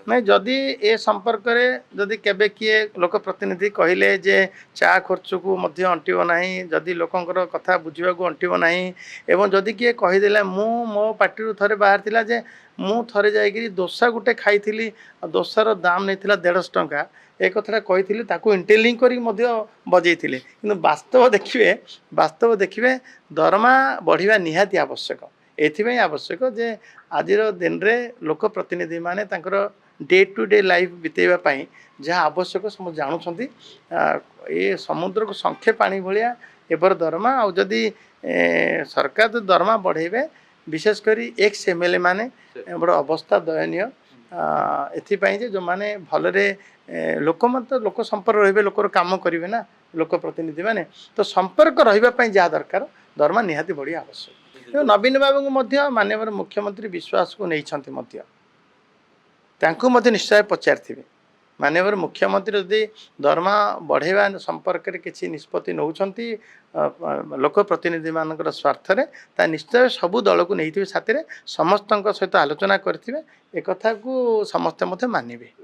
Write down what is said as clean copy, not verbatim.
ନାଇଁ ଯଦି ଏ ସମ୍पर्କରେ ଯଦି କେବେ କିଏ ଲୋକ ପ୍ରତିନିଧି କହିଲେ ଯେ ଚା ଖର୍ଚ୍ଚକୁ ମଧ୍ୟ ଅଣ୍ଟିବ ନାହିଁ, ଯଦି ଲୋକଙ୍କର କଥା ବୁଝିବାକୁ ଅଣ୍ଟିବ ନାହିଁ, ଏବଂ ଯଦି କିଏ କହିଦେଲା ମୁଁ ମୋ ପାଟିରୁ ଥରେ ବାହାରିଥିଲା ଯେ ମୁଁ ଥରେ ଯାଇକିରି ଦୋସା ଗୋଟେ ଖାଇଥିଲି, ଦୋସାର ଦାମ ନେଇଥିଲା 150 ଟଙ୍କା, ଏ କଥାଟା କହିଥିଲି, ତାକୁ ଇଣ୍ଟେଲିଂ କରିକି ମଧ୍ୟ ବଜେଇଥିଲେ। କିନ୍ତୁ ବାସ୍ତବ ଦେଖିବେ ଦରମା ବଢ଼ିବା ନିହାତି ଆବଶ୍ୟକ। ଏଥିପାଇଁ ଆବଶ୍ୟକ ଯେ ଆଜିର ଦିନରେ ଲୋକ ପ୍ରତିନିଧି ମାନେ ତାଙ୍କର डे टू डे लाइफ बितेवा जहाँ आवश्यक समस्त जानूँ ये समुद्र को संखे पानी भाया एबर दरमा आदि सरकार तो दरमा बढ़ेबे विशेषकर एक्स एमएलए माने बड़ अवस्था दयनीय एपाई जो मैंने भलरे लोक मत लोक संपर्क रे लोकर काम करेंगे ना लोक प्रतिनिधि माने तो संपर्क रही जहाँ दरकार दरमा निहाती बढ़िया आवश्यक। नवीन बाबू को माननीय मुख्यमंत्री विश्वास को नहीं तांको मध्य निश्चय पचारि माननीय मुख्यमंत्री यदि दरमा बढ़ेवा संपर्क में किसी निष्पत्ति नौकरी लोक प्रतिनिधि मान स्वार्थ ता निश्चय सबू दल को नहीं साथी समस्त सहित आलोचना करेंगे एक को समस्ते मानवे।